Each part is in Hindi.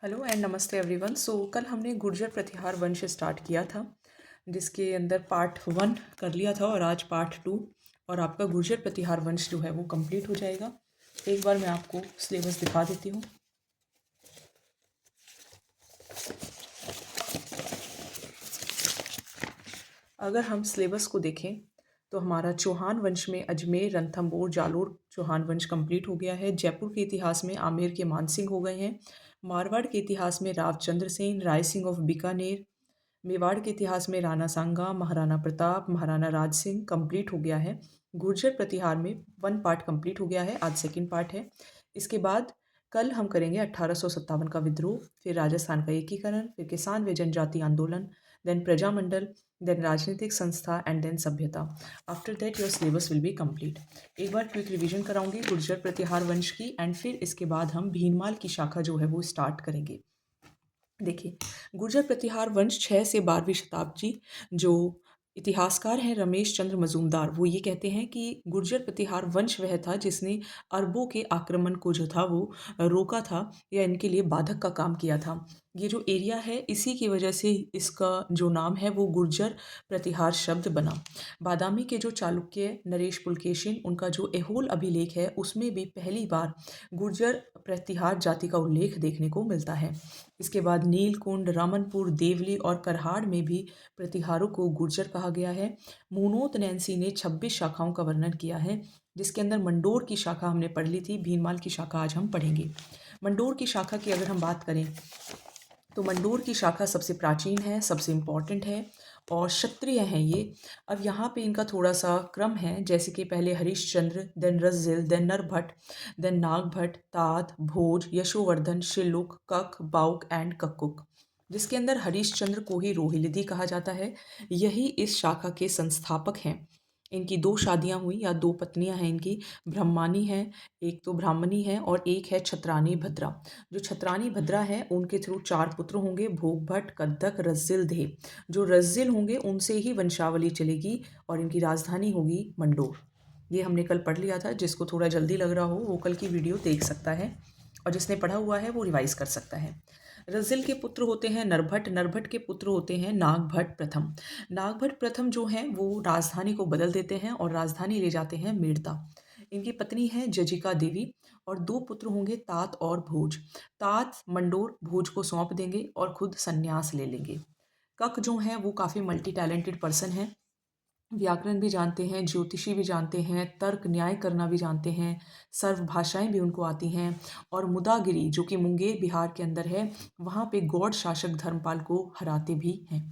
हेलो एंड नमस्ते एवरीवन। कल हमने गुर्जर प्रतिहार वंश स्टार्ट किया था, जिसके अंदर पार्ट 1 कर लिया था और आज पार्ट 2 और आपका गुर्जर प्रतिहार वंश जो है वो कंप्लीट हो जाएगा। एक बार मैं आपको सिलेबस दिखा देती हूँ। अगर हम सिलेबस को देखें तो हमारा चौहान वंश में अजमेर, रणथंभौर, जालोर चौहान वंश कंप्लीट हो गया है। जयपुर के इतिहास में आमेर के मानसिंह हो गए हैं। मारवाड़ के इतिहास में रावचंद्र सेन, राय सिंह ऑफ बीकानेर। मेवाड़ के इतिहास में राणा सांगा, महाराणा प्रताप, महाराणा राज सिंह कंप्लीट हो गया है। गुर्जर प्रतिहार में 1 पार्ट कंप्लीट हो गया है, आज सेकंड पार्ट है। इसके बाद कल हम करेंगे 1857 का विद्रोह, फिर राजस्थान का एकीकरण, फिर किसान व जनजाति आंदोलन, देन प्रजामंडल, देन राजनीतिक संस्था एंड देन सभ्यता। After that your syllabus will be complete. एक बार क्विक रिवीजन कराऊंगी गुर्जर प्रतिहार वंश की एंड फिर इसके बाद हम भीनमाल की शाखा जो है वो स्टार्ट करेंगे। देखिए, गुर्जर प्रतिहार वंश 6 से 12वीं शताब्दी, जो इतिहासकार हैं रमेश चंद्र मजूमदार, वो ये कहते हैं कि गुर्जर प्रतिहार वंश वह था जिसने अरबों के आक्रमण को जो था वो रोका था या इनके लिए बाधक का काम किया था। ये जो एरिया है इसी की वजह से इसका जो नाम है वो गुर्जर प्रतिहार शब्द बना। बादामी के जो चालुक्य नरेश पुलकेशिन, उनका जो ऐहोल अभिलेख है उसमें भी पहली बार गुर्जर प्रतिहार जाति का उल्लेख देखने को मिलता है। इसके बाद नीलकुंड, रामनपुर, देवली और करहाड़ में भी प्रतिहारों को गुर्जर कहा गया है। मूनोत नैन्सी ने 26 शाखाओं का वर्णन किया है, जिसके अंदर मंडोर की शाखा हमने पढ़ ली थी, भीनमाल की शाखा आज हम पढ़ेंगे। मंडोर की शाखा की अगर हम बात करें तो मंडोर की शाखा सबसे प्राचीन है, सबसे इम्पॉर्टेंट है और क्षत्रिय हैं ये। अब यहाँ पे इनका थोड़ा सा क्रम है, जैसे कि पहले Harishchandra, then रज्जिल, then नरभट्ट, then Nagabhata, तात, भोज, यशोवर्धन, शिलुक, कक, बाउक एंड कक्कुक, जिसके अंदर हरिश्चंद्र को ही रोहिल्दी कहा जाता है। यही इस शाखा के संस्थापक हैं। इनकी 2 शादियां हुई या 2 पत्नियां हैं इनकी, ब्रह्मानी हैं, एक तो ब्राह्मणी है और एक है छत्रानी भद्रा। जो छत्रानी भद्रा है उनके थ्रू 4 पुत्र होंगे, भोगभट, कद्दक, रज्जिल, देव। जो रज्जिल होंगे उनसे ही वंशावली चलेगी और इनकी राजधानी होगी मंडोर। ये हमने कल पढ़ लिया था, जिसको थोड़ा जल्दी लग रहा हो वो कल की वीडियो देख सकता है और जिसने पढ़ा हुआ है वो रिवाइज कर सकता है। रज्जिल के पुत्र होते हैं नरभट्ट, नरभट्ट के पुत्र होते हैं नागभट्ट प्रथम। नागभट्ट प्रथम जो हैं वो राजधानी को बदल देते हैं और राजधानी ले जाते हैं मेड़ता। इनकी पत्नी है जजिका देवी और 2 पुत्र होंगे तात और भोज। तात मंडोर भोज को सौंप देंगे और खुद संन्यास ले लेंगे। कक जो हैं वो काफ़ी मल्टी टैलेंटेड पर्सन हैं, व्याकरण भी जानते हैं, ज्योतिषी भी जानते हैं, तर्क न्याय करना भी जानते हैं, सर्व भाषाएं भी उनको आती हैं। और मुदागिरी जो कि मुंगेर बिहार के अंदर है, वहाँ पे गौड़ शासक धर्मपाल को हराते भी हैं।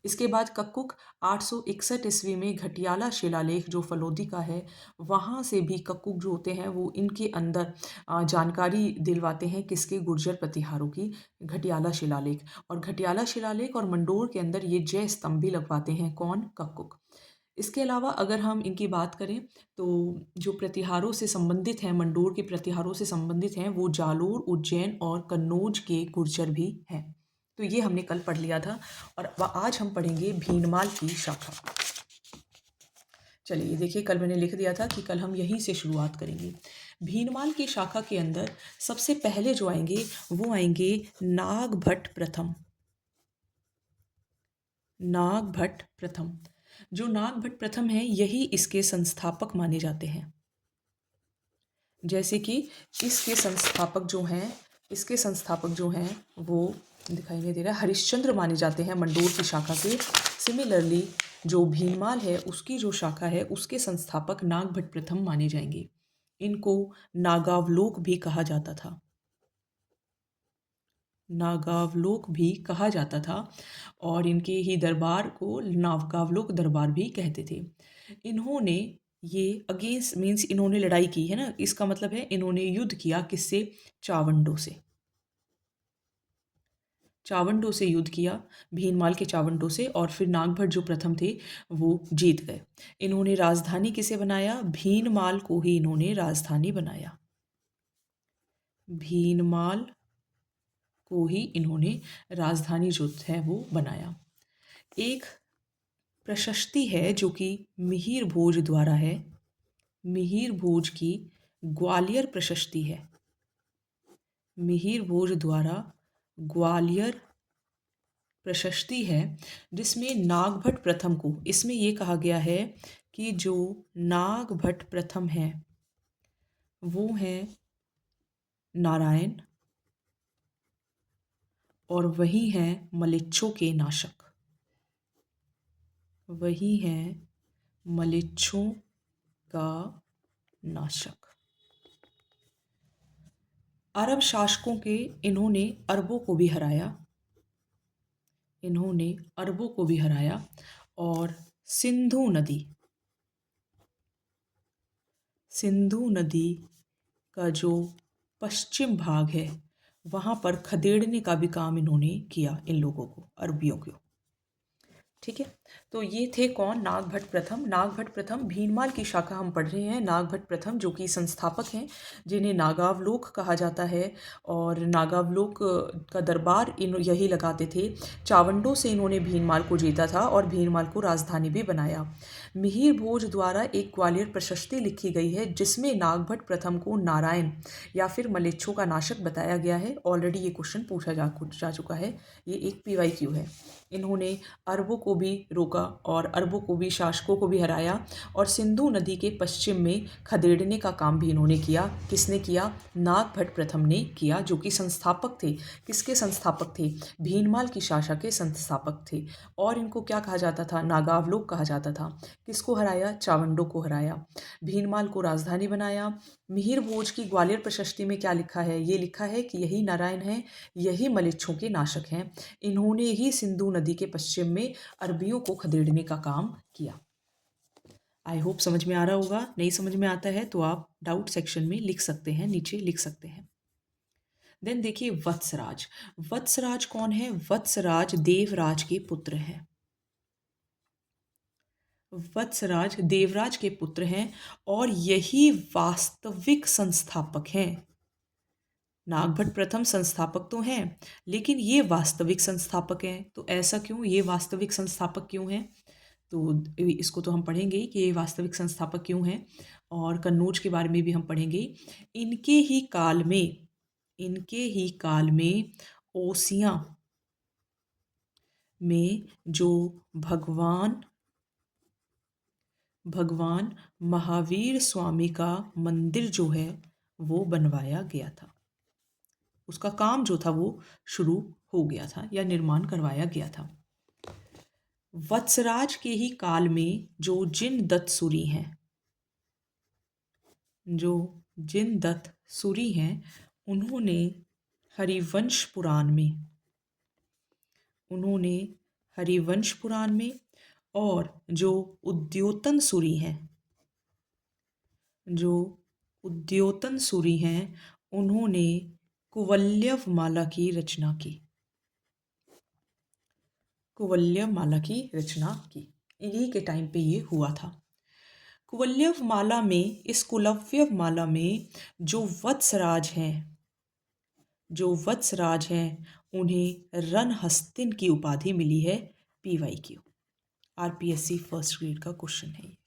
इसके बाद कक्कुक 861 ईस्वी में घटियाला शिलालेख जो फलोदी का है, वहाँ से भी कक्कुक जो होते हैं वो इनके अंदर जानकारी दिलवाते हैं किसके, गुर्जर प्रतिहारों की। घटियाला शिलालेख और घटियाला शिलालेख और मंडोर के अंदर ये जय स्तंभ भी लगवाते हैं, कौन, कक्कुक। इसके अलावा अगर हम इनकी बात करें तो जो प्रतिहारों से संबंधित हैं, मंडोर के प्रतिहारों से संबंधित हैं, वो जालोर, उज्जैन और कन्नौज के गुर्जर भी हैं। तो ये हमने कल पढ़ लिया था और आज हम पढ़ेंगे भीनमाल की शाखा। चलिए देखिए, कल मैंने लिख दिया था कि कल हम यहीं से शुरुआत करेंगे। भीनमाल की शाखा के अंदर सबसे पहले जो आएंगे वो आएंगे नागभट्ट प्रथम। नागभट्ट प्रथम, जो नागभट्ट प्रथम है यही इसके संस्थापक माने जाते हैं। जैसे कि इसके संस्थापक जो हैं वो दिखाई नहीं दे रहा, हरिश्चंद्र माने जाते हैं मंडोर की शाखा के। सिमिलरली जो भीनमाल है उसकी जो शाखा है उसके संस्थापक नागभट्ट प्रथम माने जाएंगे। इनको नागावलोक भी कहा जाता था, नागावलोक भी कहा जाता था और इनके ही दरबार को नागावलोक दरबार भी कहते थे। इन्होंने ये अगेंस्ट मीन्स इन्होंने लड़ाई की है ना, इसका मतलब है इन्होंने युद्ध किया किससे, चावंडों से। चावंडों से युद्ध किया, भीनमाल के चावंडों से, और फिर नागभट्ट जो प्रथम थे वो जीत गए। इन्होंने राजधानी किसे बनाया, भीनमाल को ही इन्होंने राजधानी बनाया। भीनमाल को ही इन्होंने राजधानी जो है वो बनाया। एक प्रशस्ति है जो कि मिहिर भोज द्वारा है, मिहिर भोज की ग्वालियर प्रशस्ति है। मिहिर भोज द्वारा ग्वालियर प्रशस्ति है, जिसमें नागभट्ट प्रथम को, इसमें ये कहा गया है कि जो नागभट्ट प्रथम है वो हैं नारायण और वही हैं मलेच्छों के नाशक। वही हैं मलेच्छों का नाशक। अरब शासकों के इन्होंने अरबों को भी हराया। इन्होंने अरबों को भी हराया और सिंधु नदी का जो पश्चिम भाग है वहाँ पर खदेड़ने का भी काम इन्होंने किया, इन लोगों को, अरबियों को। ठीक है, तो ये थे कौन? नागभट्ट प्रथम। नागभट्ट प्रथम भीनमाल की शाखा हम पढ़ रहे हैं। नागभट्ट प्रथम जो कि संस्थापक हैं, जिन्हें नागावलोक कहा जाता है, और नागावलोक का दरबार इन यही लगाते थे। चावंडों से इन्होंने भीनमाल को जीता था और भीनमाल को राजधानी भी बनाया। मिहिर भोज द्वारा एक ग्वालियर प्रशस्ति लिखी गई है जिसमें नागभट्ट प्रथम को नारायण या फिर मलेच्छों का नाशक बताया गया है। ऑलरेडी ये क्वेश्चन पूछा जा चुका है, ये एक PYQ है। इन्होंने अरबों को भी रोका और अरबों को भी, शासकों को भी हराया और सिंधु नदी के पश्चिम में खदेड़ने का काम भी इन्होंने किया। किसने किया? नागभट्ट प्रथम ने किया, जो कि संस्थापक थे। किसके संस्थापक थे? भीनमाल की शाखा के संस्थापक थे। और इनको क्या कहा जाता था? नागावलोक कहा जाता था। किसको हराया? चावंडों को हराया। भीनमाल को राजधानी बनाया। मिहिर भोज की ग्वालियर प्रशस्ति में क्या लिखा है? ये लिखा है कि यही नारायण हैं, यही मलेच्छों के नाशक हैं। इन्होंने ही सिंधु नदी के पश्चिम में अरबियों को खदेड़ने का काम किया। आई होप समझ में आ रहा होगा। नहीं समझ में आता है तो आप डाउट सेक्शन में लिख सकते हैं, नीचे लिख सकते हैं। देन देखिए वत्सराज। वत्सराज कौन है? वत्सराज देवराज के पुत्र हैं। वत्सराज देवराज के पुत्र हैं और यही वास्तविक संस्थापक हैं। नागभट्ट प्रथम संस्थापक तो हैं, लेकिन ये वास्तविक संस्थापक हैं। तो ऐसा क्यों? ये वास्तविक संस्थापक क्यों हैं? तो इसको तो हम पढ़ेंगे कि ये वास्तविक संस्थापक क्यों हैं, और कन्नौज के बारे में भी हम पढ़ेंगे। इनके ही काल में ओसियां में जो भगवान महावीर स्वामी का मंदिर जो है वो बनवाया गया था। उसका काम जो था वो शुरू हो गया था या निर्माण करवाया गया था। वत्सराज के ही काल में जो जिनदत्त सूरी हैं उन्होंने हरिवंश पुराण में और जो उद्योतन सूरी हैं उन्होंने कुवल्यमाला की रचना की। इन्हीं के टाइम पे ये हुआ था। इस कुलव्यमाला में जो वत्सराज हैं उन्हें रणहस्तिन की उपाधि मिली है। PYQ RPSC फर्स्ट ग्रेड का क्वेश्चन है।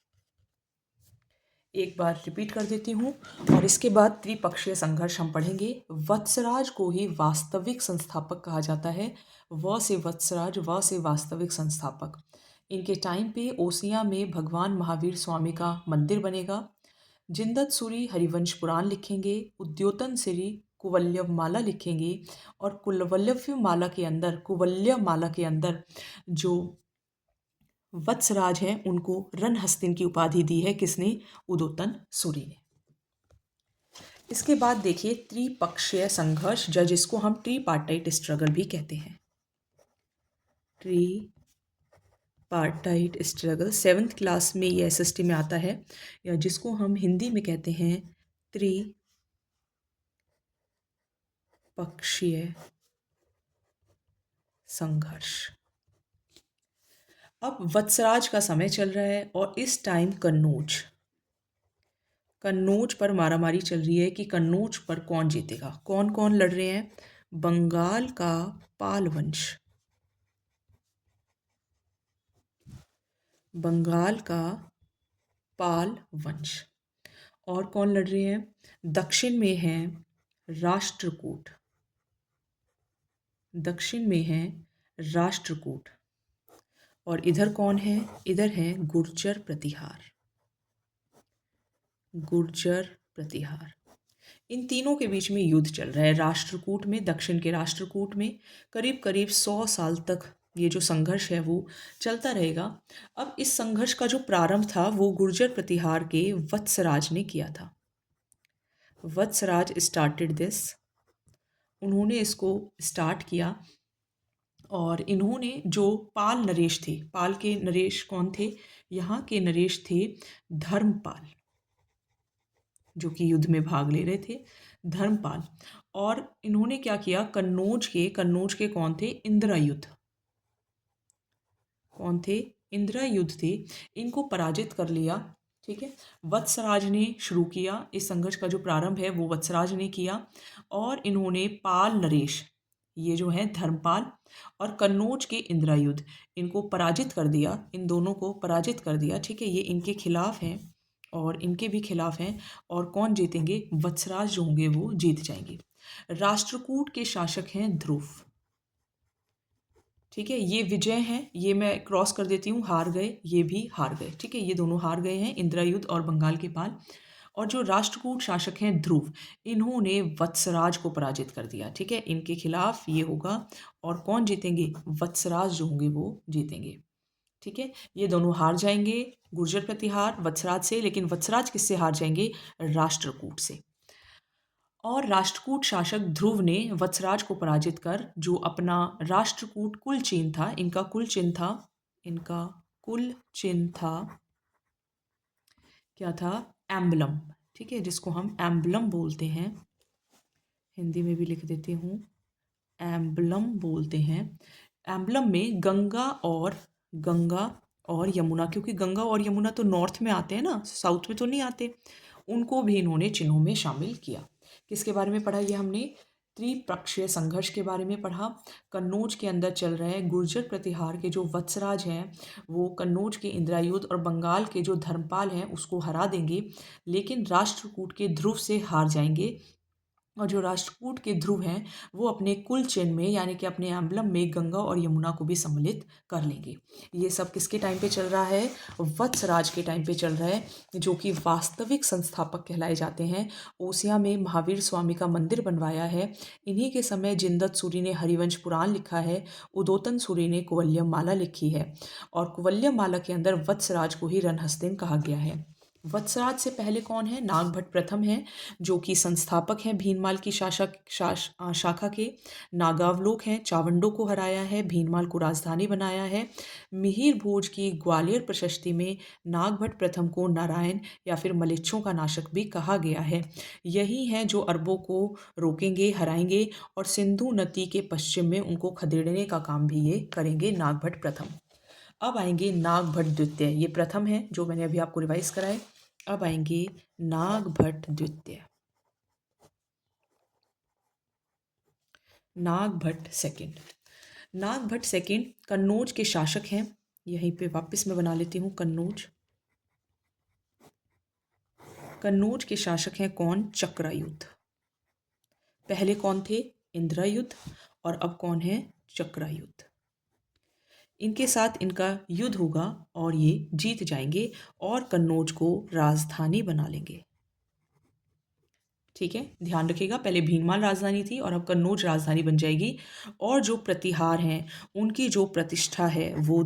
एक बार रिपीट कर देती हूँ और इसके बाद त्रिपक्षीय संघर्ष हम पढ़ेंगे। वत्सराज को ही वास्तविक संस्थापक कहा जाता है। व से वत्सराज, व से वास्तविक संस्थापक। इनके टाइम पे ओसियां में भगवान महावीर स्वामी का मंदिर बनेगा। जिनदत्त सूरी हरिवंश पुराण लिखेंगे। उद्योतन सूरी कुवल्यमाला लिखेंगे और कुवल्यमाला के अंदर जो वत्सराज हैं उनको रणहस्तिन की उपाधि दी है। किसने? उद्योतन सूरी ने। इसके बाद देखिए त्रिपक्षीय संघर्ष, जिसको हम ट्रीपार्टाइट स्ट्रगल भी कहते हैं। ट्रीपार्टाइट स्ट्रगल 7th क्लास में ये SST में आता है, या जिसको हम हिंदी में कहते हैं त्रिपक्षीय संघर्ष। अब वत्सराज का समय चल रहा है और इस टाइम कन्नौज पर मारामारी चल रही है कि कन्नौज पर कौन जीतेगा। कौन कौन लड़ रहे हैं? बंगाल का पाल वंश। और कौन लड़ रहे हैं? दक्षिण में हैं राष्ट्रकूट। दक्षिण में है राष्ट्रकूट और इधर कौन है? इधर है गुर्जर प्रतिहार। गुर्जर प्रतिहार। इन तीनों के बीच में युद्ध चल रहा है। राष्ट्रकूट में, दक्षिण के राष्ट्रकूट में करीब करीब 100 साल तक ये जो संघर्ष है वो चलता रहेगा। अब इस संघर्ष का जो प्रारंभ था वो गुर्जर प्रतिहार के वत्सराज ने किया था। Vatsraj started this. उन्होंने इसको स्टार्ट किया और इन्होंने जो पाल नरेश थे, पाल के नरेश कौन थे? यहाँ के नरेश थे धर्मपाल, जो कि युद्ध में भाग ले रहे थे, धर्मपाल। और इन्होंने क्या किया? कन्नौज के कौन थे? इंद्रायुध। कौन थे? इंद्रायुध थे। इनको पराजित कर लिया। ठीक है, वत्सराज ने शुरू किया। इस संघर्ष का जो प्रारंभ है वो वत्सराज ने किया और इन्होंने पाल नरेश, ये जो है धर्मपाल, और कन्नौज के इंद्रायुध, इनको पराजित कर दिया। इन दोनों को पराजित कर दिया। ठीक है, ये इनके खिलाफ हैं और इनके भी खिलाफ हैं। और कौन जीतेंगे? वत्सराज जो होंगे वो जीत जाएंगे। राष्ट्रकूट के शासक हैं ध्रुव। ठीक है, ये विजय है, ये मैं क्रॉस कर देती हूँ, हार गए, ये भी हार गए। ठीक है, ये दोनों हार गए हैं, इंद्रायुध और बंगाल के पाल। और जो राष्ट्रकूट शासक हैं ध्रुव, इन्होंने वत्सराज को पराजित कर दिया। ठीक है, इनके खिलाफ ये होगा और कौन जीतेंगे? वत्सराज जो होंगे वो जीतेंगे। ठीक है, ये दोनों हार जाएंगे गुर्जर प्रतिहार वत्सराज से, लेकिन वत्सराज किससे हार जाएंगे? राष्ट्रकूट से। और राष्ट्रकूट शासक ध्रुव ने वत्सराज को पराजित कर जो अपना राष्ट्रकूट कुल चिन्ह था, इनका कुल चिन्ह था क्या था? एम्बलम। ठीक है, जिसको हम एम्बलम बोलते हैं, हिंदी में भी लिख देती हूँ, एम्बलम बोलते हैं। एम्बलम में गंगा और यमुना, क्योंकि गंगा और यमुना तो नॉर्थ में आते हैं ना, साउथ में तो नहीं आते, उनको भी इन्होंने चिन्हों में शामिल किया। किसके बारे में पढ़ा? ये हमने त्रिपक्षीय संघर्ष के बारे में पढ़ा। कन्नौज के अंदर चल रहे हैं गुर्जर प्रतिहार के जो वत्सराज हैं वो कन्नौज के इंद्रायुध और बंगाल के जो धर्मपाल हैं उसको हरा देंगे, लेकिन राष्ट्रकूट के ध्रुव से हार जाएंगे। और जो राष्ट्रकूट के ध्रुव हैं वो अपने कुल चिन्ह में यानी कि अपने एम्बलम में गंगा और यमुना को भी सम्मिलित कर लेंगे। ये सब किसके टाइम पे चल रहा है? वत्सराज के टाइम पे चल रहा है, जो कि वास्तविक संस्थापक कहलाए जाते हैं। ओसिया में महावीर स्वामी का मंदिर बनवाया है। इन्हीं के समय जिनदत्त सूरी ने हरिवंश पुराण लिखा है, उदोतन सूरी ने कुवल्यम माला लिखी है और कुवल्यम माला के अंदर वत्सराज को ही रणहस्तिन कहा गया है। वत्सराज से पहले कौन है? नागभट्ट प्रथम है, जो कि संस्थापक हैं भीनमाल की शाखा के। नागावलोक हैं, चावंडों को हराया है, भीनमाल को राजधानी बनाया है। मिहिर भोज की ग्वालियर प्रशस्ति में नागभट्ट प्रथम को नारायण या फिर मलेच्छों का नाशक भी कहा गया है। यही हैं जो अरबों को रोकेंगे, हराएंगे और सिंधु नदी के पश्चिम में उनको खदेड़ने का काम भी ये करेंगे, नागभट्ट प्रथम। अब आएंगे नागभट्ट द्वितीय, ये प्रथम है जो मैंने अभी आपको रिवाइज कराए। अब आएंगे नागभट्ट द्वितीय, नागभट्ट सेकंड। नागभट्ट सेकंड कन्नौज के शासक हैं। यहीं पे वापस मैं बना लेती हूँ कन्नौज। कन्नौज के शासक हैं कौन? चक्रायुध। पहले कौन थे? इंद्रायुध, और अब कौन है? चक्रायुध। इनके साथ इनका युद्ध होगा और ये जीत जाएंगे और कन्नौज को राजधानी बना लेंगे। ठीक है, ध्यान रखिएगा, पहले भीनमाल राजधानी थी और अब कन्नौज राजधानी बन जाएगी। और जो प्रतिहार हैं उनकी जो प्रतिष्ठा है वो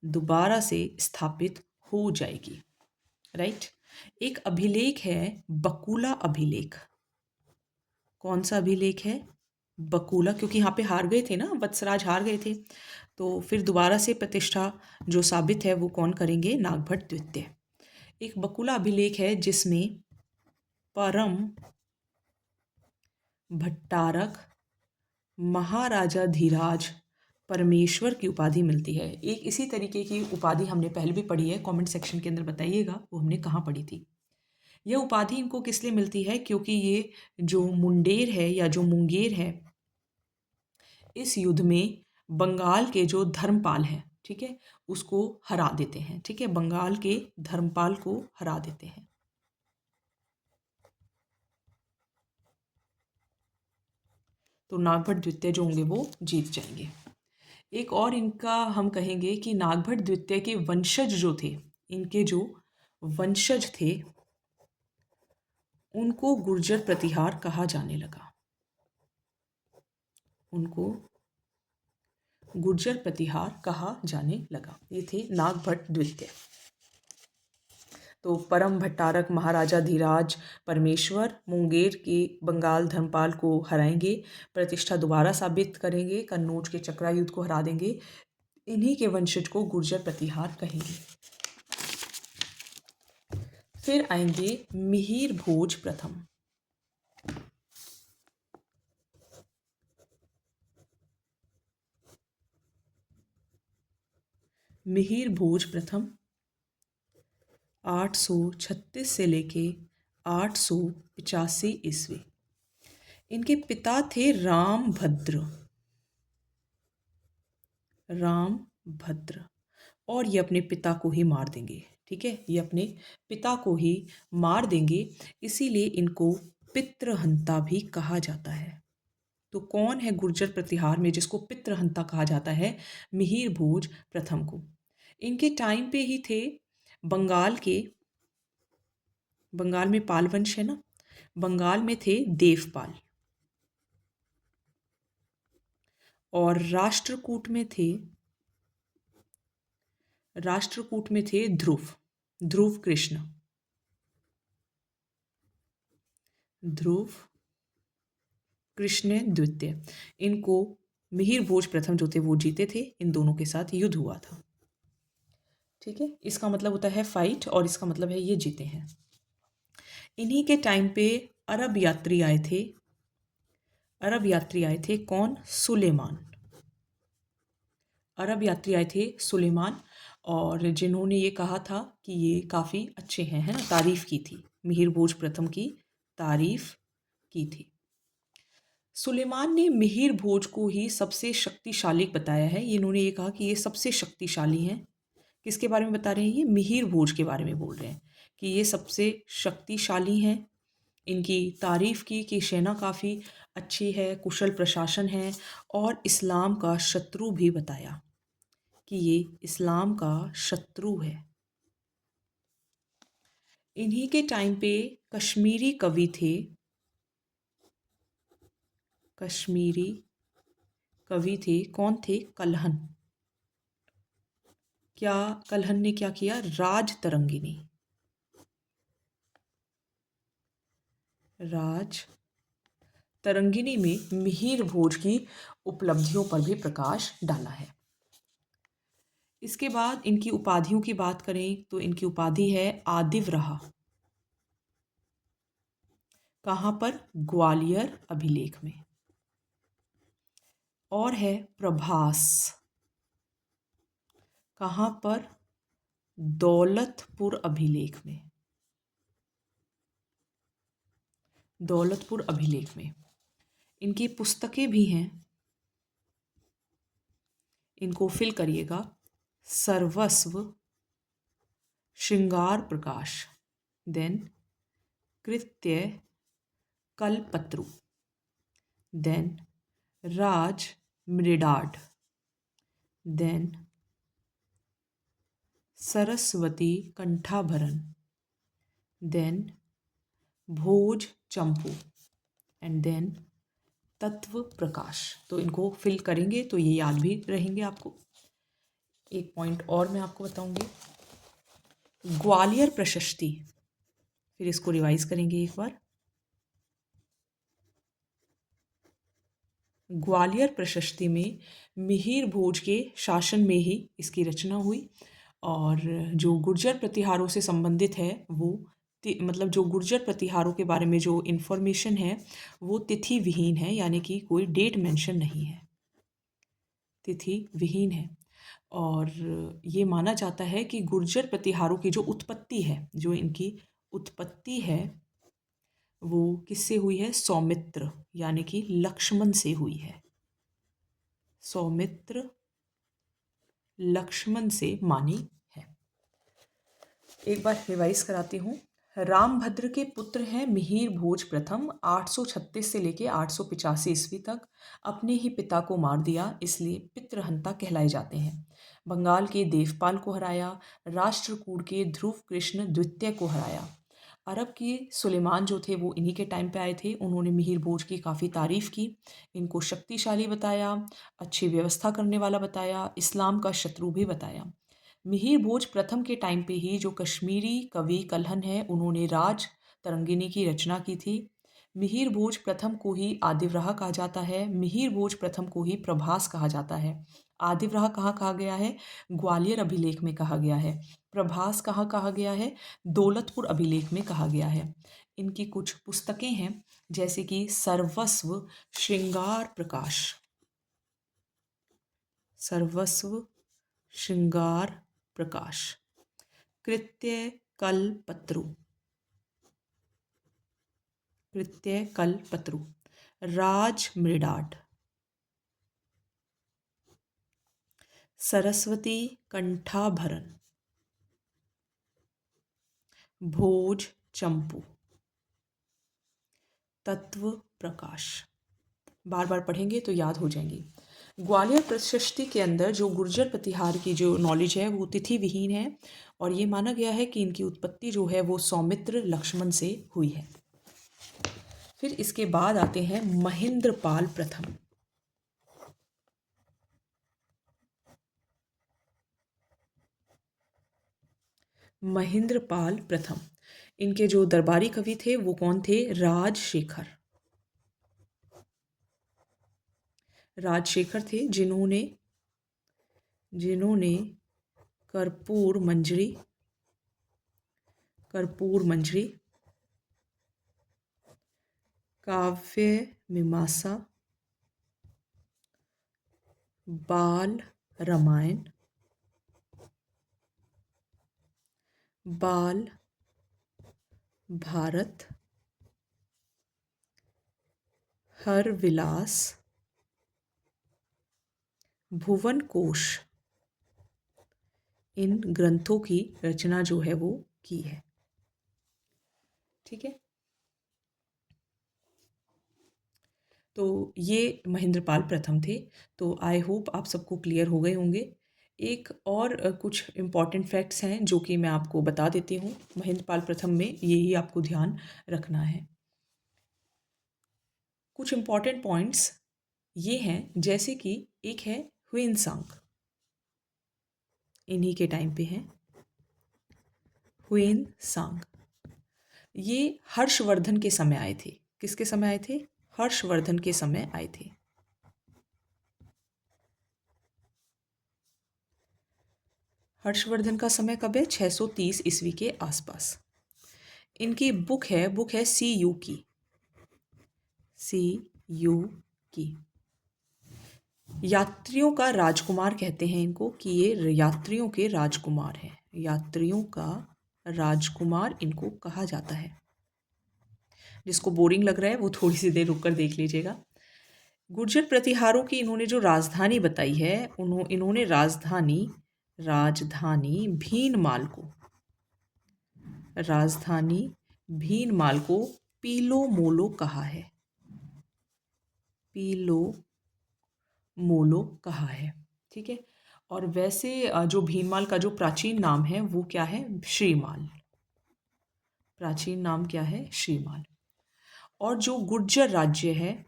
दोबारा से स्थापित हो जाएगी। राइट। एक अभिलेख है बकुला अभिलेख। कौन सा अभिलेख है? बकुला, क्योंकि यहाँ पे हार गए थे ना, वत्सराज हार गए थे, तो फिर दोबारा से प्रतिष्ठा जो साबित है वो कौन करेंगे? नागभट्ट द्वितीय। एक बकुला अभिलेख है जिसमें परम भट्टारक महाराजा धीराज परमेश्वर की उपाधि मिलती है। एक इसी तरीके की उपाधि हमने पहले भी पढ़ी है, कमेंट सेक्शन के अंदर बताइएगा वो हमने कहाँ पढ़ी थी। यह उपाधि इनको किस लिए मिलती है? क्योंकि ये जो मुंडेर है या जो मुंगेर है, इस युद्ध में बंगाल के जो धर्मपाल हैं, ठीक है, उसको हरा देते हैं। ठीक है, बंगाल के धर्मपाल को हरा देते हैं। तो नागभट्ट द्वितीय जो होंगे वो जीत जाएंगे। एक और इनका हम कहेंगे कि नागभट्ट द्वितीय के वंशज जो थे, इनके जो वंशज थे उनको गुर्जर प्रतिहार कहा जाने लगा। उनको गुर्जर प्रतिहार कहा जाने लगा। ये थे नागभट्ट द्वितीय। तो परम भट्टारक महाराजा धीराज परमेश्वर मुंगेर के बंगाल धर्मपाल को हराएंगे, प्रतिष्ठा दोबारा साबित करेंगे, कन्नौज के चक्रा युद्ध को हरा देंगे। इन्हीं के वंशज को गुर्जर प्रतिहार कहेंगे। फिर आएंगे मिहिर भोज प्रथम। मिहिर भोज प्रथम 836 से लेके 885 ईस्वी। इनके पिता थे रामभद्र और ये अपने पिता को ही मार देंगे। ठीक है, ये अपने पिता को ही मार देंगे, इसीलिए इनको पितृहंता भी कहा जाता है। तो कौन है गुर्जर प्रतिहार में जिसको पितृहंता कहा जाता है? मिहिर भोज प्रथम को। इनके टाइम पे ही थे बंगाल में पाल वंश है ना, बंगाल में थे देवपाल, और राष्ट्रकूट में थे ध्रुव कृष्ण द्वितीय। इनको मिहिर भोज प्रथम जो थे वो जीते थे, इन दोनों के साथ युद्ध हुआ था। ठीक है, इसका मतलब होता है फाइट और इसका मतलब है ये जीते हैं। इन्हीं के टाइम पे अरब यात्री आए थे। कौन? सुलेमान। अरब यात्री आए थे सुलेमान, और जिन्होंने ये कहा था कि ये काफ़ी अच्छे हैं, है ना, तारीफ की थी, मिहिर भोज प्रथम की तारीफ की थी। सुलेमान ने मिहिर भोज को ही सबसे शक्तिशाली बताया है। इन्होंने ये कहा कि ये सबसे शक्तिशाली हैं। किसके बारे में बता रहे हैं? ये मिहिर भोज के बारे में बोल रहे हैं कि ये सबसे शक्तिशाली हैं। इनकी तारीफ की कि सेना काफ़ी अच्छी है, कुशल प्रशासन है, और इस्लाम का शत्रु भी बताया कि ये इस्लाम का शत्रु है। इन्हीं के टाइम पे कश्मीरी कवि थे। कौन थे? कल्हन। कल्हन ने क्या किया? राज तरंगिनी में मिहिर भोज की उपलब्धियों पर भी प्रकाश डाला है। इसके बाद इनकी उपाधियों की बात करें तो इनकी उपाधि है आदिवराह। कहाँ पर? ग्वालियर अभिलेख में। और है प्रभास। कहाँ पर? दौलतपुर अभिलेख में। इनकी पुस्तकें भी हैं, इनको फिल करिएगा। सर्वस्व, श्रृंगार प्रकाश, देन कृत्य कल्पत्रु, देन राज मृडाड, then Saraswati Kanthabharan, then Bhoj Champu, and then Tattva Prakash. तो इनको फिल करेंगे तो ये याद भी रहेंगे आपको। एक पॉइंट और मैं आपको बताऊंगी, ग्वालियर प्रशस्ति। फिर इसको रिवाइज करेंगे एक बार। ग्वालियर प्रशस्ति में मिहिर भोज के शासन में ही इसकी रचना हुई, और जो गुर्जर प्रतिहारों से संबंधित है वो मतलब जो गुर्जर प्रतिहारों के बारे में जो इन्फॉर्मेशन है वो तिथि विहीन है, यानी कि कोई डेट मेंशन नहीं है, तिथि विहीन है। और ये माना जाता है कि गुर्जर प्रतिहारों की जो इनकी उत्पत्ति है वो किससे हुई है? सौमित्र यानी कि लक्ष्मण से हुई है। सौमित्र लक्ष्मण से मानी है। एक बार रिवाइज कराती हूँ। रामभद्र के पुत्र हैं मिहिर भोज प्रथम। 836 से लेके 885 ईस्वी तक अपने ही पिता को मार दिया, इसलिए पितृहंता कहलाए जाते हैं। बंगाल के देवपाल को हराया। राष्ट्रकूट के ध्रुव कृष्ण द्वितीय को हराया। अरब के सुलेमान जो थे वो इन्हीं के टाइम पे आए थे। उन्होंने मिहिर भोज की काफ़ी तारीफ़ की, इनको शक्तिशाली बताया, अच्छी व्यवस्था करने वाला बताया, इस्लाम का शत्रु भी बताया। मिहिर भोज प्रथम के टाइम पे ही जो कश्मीरी कवि कल्हण है, उन्होंने राज तरंगिणी की रचना की थी। मिहिर भोज प्रथम को ही आदिव्रहा कहा जाता है। मिहिर भोज प्रथम को ही प्रभास कहा जाता है। आदिव्रहा कहाँ कहा गया है? ग्वालियर अभिलेख में कहा गया है। प्रभास कहाँ कहा गया है? दौलतपुर अभिलेख में कहा गया है। इनकी कुछ पुस्तकें हैं, जैसे कि सर्वस्व श्रृंगार प्रकाश, सर्वस्व श्रृंगार प्रकाश, कृत्य कल्पत्रु, कृत्य कल्पत्रु, राज मृडाट, सरस्वती कंठाभरण, भोज चंपू, तत्व प्रकाश। बार बार पढ़ेंगे तो याद हो जाएंगी। ग्वालियर प्रशस्ति के अंदर जो गुर्जर प्रतिहार की जो नॉलेज है वो तिथि विहीन है, और ये माना गया है कि इनकी उत्पत्ति जो है वो सौमित्र लक्ष्मण से हुई है। फिर इसके बाद आते हैं महेंद्रपाल प्रथम। महेंद्रपाल प्रथम, इनके जो दरबारी कवि थे वो कौन थे? राजशेखर। राजशेखर थे जिन्होंने जिन्होंने कर्पूर मंजरी, कर्पूर मंजरी, काव्य मीमांसा, बाल रामायण, बाल भारत, हर विलास, भुवन कोश, इन ग्रंथों की रचना जो है वो की है। ठीक है, तो ये महेंद्रपाल प्रथम थे। तो आई होप आप सबको क्लियर हो गए होंगे। एक और कुछ इम्पॉर्टेंट फैक्ट्स हैं जो कि मैं आपको बता देती हूँ। महेंद्रपाल प्रथम में यही आपको ध्यान रखना है। कुछ इम्पॉर्टेंट पॉइंट्स ये हैं, जैसे कि एक है ह्वेनसांग, इन्हीं के टाइम पे हैं ह्वेनसांग। ये हर्षवर्धन के समय आए थे। किसके समय आए थे? हर्षवर्धन के समय आए थे। हर्षवर्धन का समय कब है? 630 ईस्वी के आसपास। इनकी बुक है सी यू की, सी यू की। यात्रियों का राजकुमार कहते हैं इनको, कि ये यात्रियों के राजकुमार हैं। यात्रियों का राजकुमार इनको कहा जाता है। जिसको बोरिंग लग रहा है वो थोड़ी सी देर रुक कर देख लीजिएगा। गुर्जर प्रतिहारों की इन्होंने जो राजधानी बताई है, इन्होंने राजधानी भीनमाल को, राजधानी भीनमाल को पीलो मोलो कहा है, पीलो मोलो कहा है। ठीक है, और वैसे जो भीनमाल का जो प्राचीन नाम है वो क्या है? श्रीमाल। प्राचीन नाम क्या है? श्रीमाल। और जो गुर्जर राज्य है,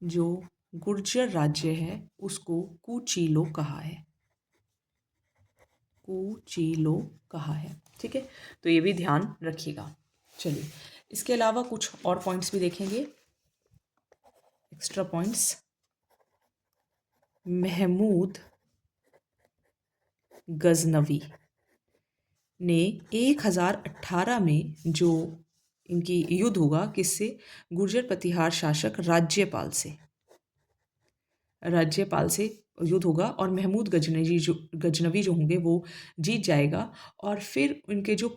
जो गुर्जर राज्य है उसको कुचीलो कहा है, कुचीलो कहा है। ठीक है, तो ये भी ध्यान रखिएगा। चलिए, इसके अलावा कुछ और पॉइंट्स भी देखेंगे, एक्स्ट्रा पॉइंट्स। महमूद गजनवी ने 1018 में जो इनकी युद्ध होगा, किससे? गुर्जर प्रतिहार शासक राज्यपाल से युद्ध होगा, और महमूद गजनवी जो होंगे वो जीत जाएगा। और फिर उनके जो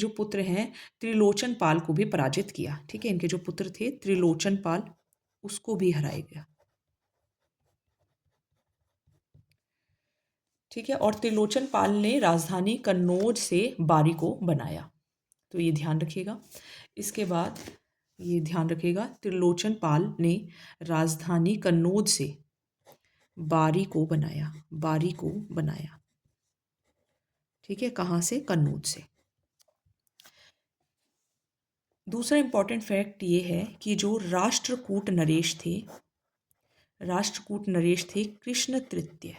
पुत्र हैं त्रिलोचन पाल को भी पराजित किया। ठीक है, इनके जो पुत्र थे त्रिलोचन पाल, उसको भी हराया गया। ठीक है। और त्रिलोचन पाल ने राजधानी कन्नौज से बारी को बनाया, तो ये ध्यान रखिएगा। इसके बाद ये ध्यान रखिएगा, त्रिलोचन पाल ने राजधानी कन्नौज से बारी को बनाया, बारी को बनाया। ठीक है, कहाँ से? कन्नौज से। दूसरा इंपॉर्टेंट फैक्ट ये है कि जो राष्ट्रकूट नरेश थे, राष्ट्रकूट नरेश थे कृष्ण तृतीय।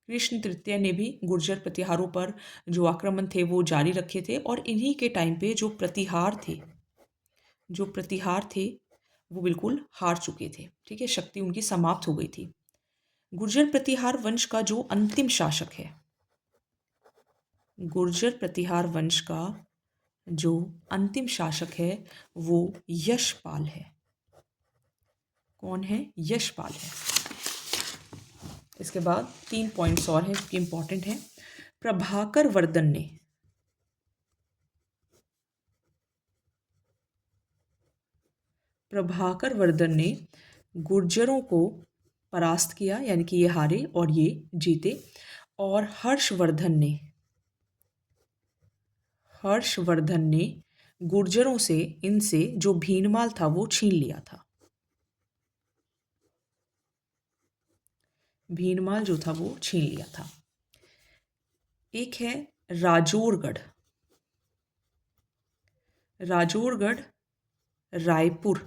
कृष्ण तृतीय ने भी गुर्जर प्रतिहारों पर जो आक्रमण थे वो जारी रखे थे, और इन्हीं के टाइम पे जो प्रतिहार थे, जो प्रतिहार थे वो बिल्कुल हार चुके थे। ठीक है, शक्ति उनकी समाप्त हो गई थी। गुर्जर प्रतिहार वंश का जो अंतिम शासक है, गुर्जर प्रतिहार वंश का जो अंतिम शासक है वो यशपाल है। कौन है? यशपाल है। इसके बाद 3 पॉइंट्स और हैं जो कि इंपॉर्टेंट हैं। प्रभाकर वर्धन ने, प्रभाकर वर्धन ने गुर्जरों को परास्त किया, यानी कि ये हारे और ये जीते। और हर्षवर्धन ने गुर्जरों से, इनसे जो भीनमाल था वो छीन लिया था। भीनमाल जो था वो छीन लिया था। एक है राजौरगढ़। राजौरगढ़ रायपुर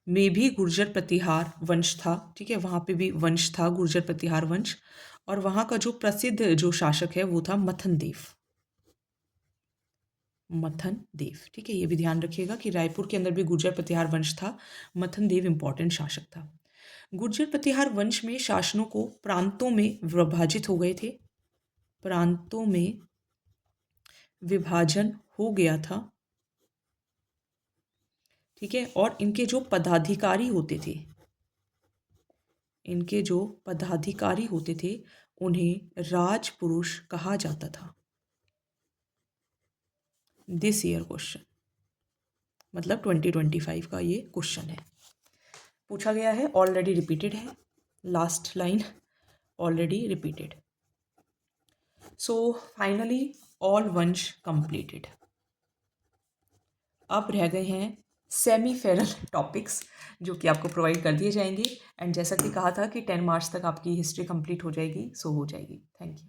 में भी गुर्जर प्रतिहार वंश था। ठीक है, वहाँ पे भी वंश था, गुर्जर प्रतिहार वंश। और वहाँ का जो प्रसिद्ध जो शासक है वो था मथन देव। मथन देव। ठीक है, ये भी ध्यान रखिएगा कि रायपुर के अंदर भी गुर्जर प्रतिहार वंश था। मथन देव इंपॉर्टेंट शासक था। गुर्जर प्रतिहार वंश में शासनों को प्रांतों में विभाजित हो गए थे, प्रांतों में विभाजन हो गया था। ठीक है, और इनके जो पदाधिकारी होते थे, इनके जो पदाधिकारी होते थे उन्हें राजपुरुष कहा जाता था। दिस ईयर क्वेश्चन, मतलब 2025 का ये क्वेश्चन है, पूछा गया है, ऑलरेडी रिपीटेड है। Last line already repeated. So finally all वंश कंप्लीटेड। अब रह गए हैं सेमी फेरल टॉपिक्स जो कि आपको प्रोवाइड कर दिए जाएंगे। एंड जैसा कि कहा था कि 10 मार्च तक आपकी हिस्ट्री कंप्लीट हो जाएगी, सो हो जाएगी। Thank you.